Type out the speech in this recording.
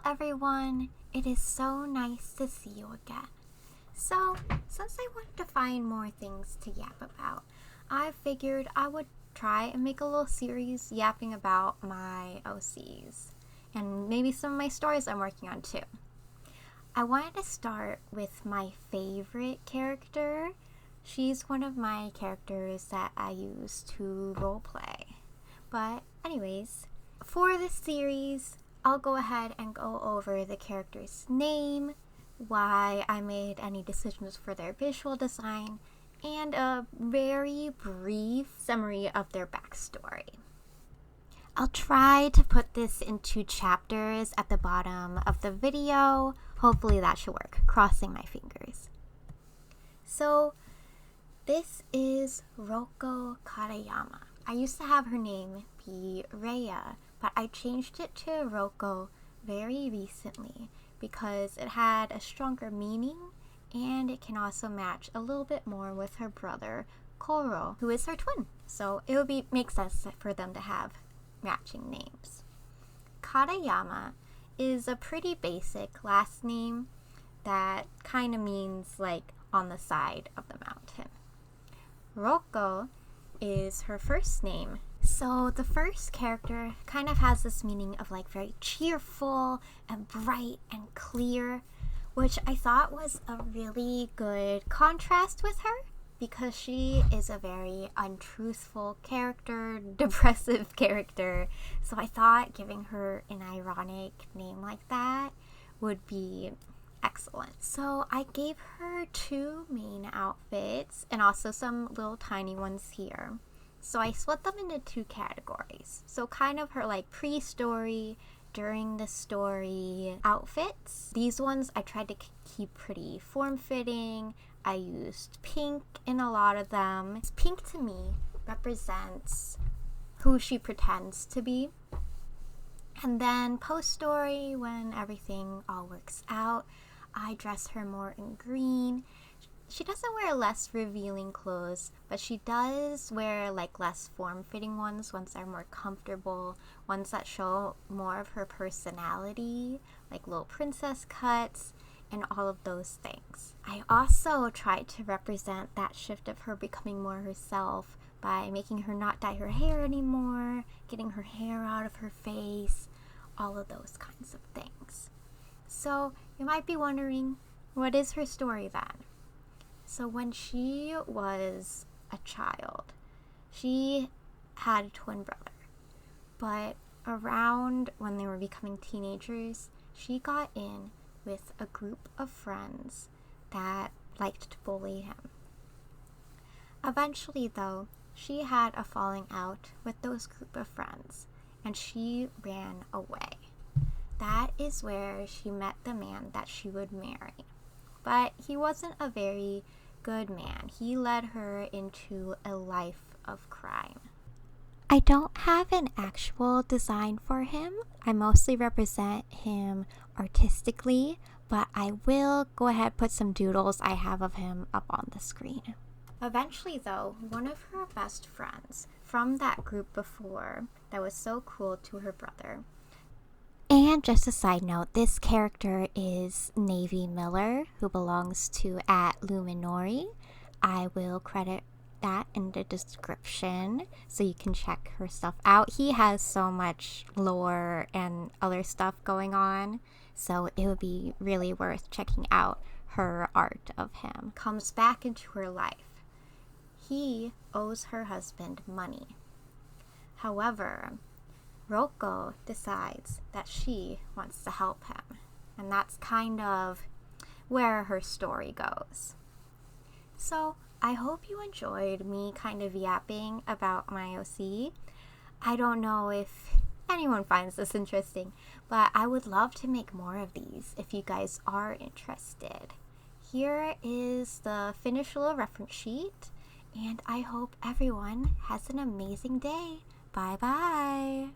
everyone, it is so nice to see you again. So, since I wanted to find more things to yap about, I figured I would try and make a little series yapping about my OCs and maybe some of my stories I'm working on too. I wanted to start with my favorite character. She's one of my characters that I use to roleplay. But anyways, for this series, I'll go ahead and go over the character's name, why I made any decisions for their visual design, and a very brief summary of their backstory. I'll try to put this into chapters at the bottom of the video. Hopefully that should work. Crossing my fingers. So, this is Rouko Katayama. I used to have her name be Rhea, but I changed it to Rouko very recently because it had a stronger meaning and it can also match a little bit more with her brother Koro, who is her twin. So it would make sense for them to have matching names. Katayama is a pretty basic last name that kind of means like on the side of the mountain. Rouko is her first name. So the first character kind of has this meaning of like very cheerful and bright and clear, which I thought was a really good contrast with her because she is a very untruthful character, depressive character. So I thought giving her an ironic name like that would be excellent. So I gave her two main outfits and also some little tiny ones here. So I split them into two categories. So kind of her like pre-story, during the story outfits. These ones I tried to keep pretty form-fitting. I used pink in a lot of them. Pink to me represents who she pretends to be. And then post-story, when everything all works out, I dress her more in green. She doesn't wear less revealing clothes, but she does wear like less form-fitting ones that are more comfortable, ones that show more of her personality, like little princess cuts and all of those things. I also tried to represent that shift of her becoming more herself by making her not dye her hair anymore, getting her hair out of her face, all of those kinds of things. So you might be wondering, what is her story then? So when she was a child, she had a twin brother. But around when they were becoming teenagers, she got in with a group of friends that liked to bully him. Eventually, though, she had a falling out with those group of friends, and she ran away. That is where she met the man that she would marry. But he wasn't a very good man. He led her into a life of crime. I don't have an actual design for him. I mostly represent him artistically, but I will go ahead and put some doodles I have of him up on the screen. Eventually, though, one of her best friends from that group before that was so cruel to her brother. And just a side note, this character is Navy Miller, who belongs to @Luminori. I will credit that in the description so you can check her stuff out. He has so much lore and other stuff going on, so it would be really worth checking out her art of him. Comes back into her life. He owes her husband money. However, Rouko decides that she wants to help him, and that's kind of where her story goes. So I hope you enjoyed me kind of yapping about my OC. I don't know if anyone finds this interesting, but I would love to make more of these if you guys are interested. Here is the finished little reference sheet, and I hope everyone has an amazing day. Bye bye!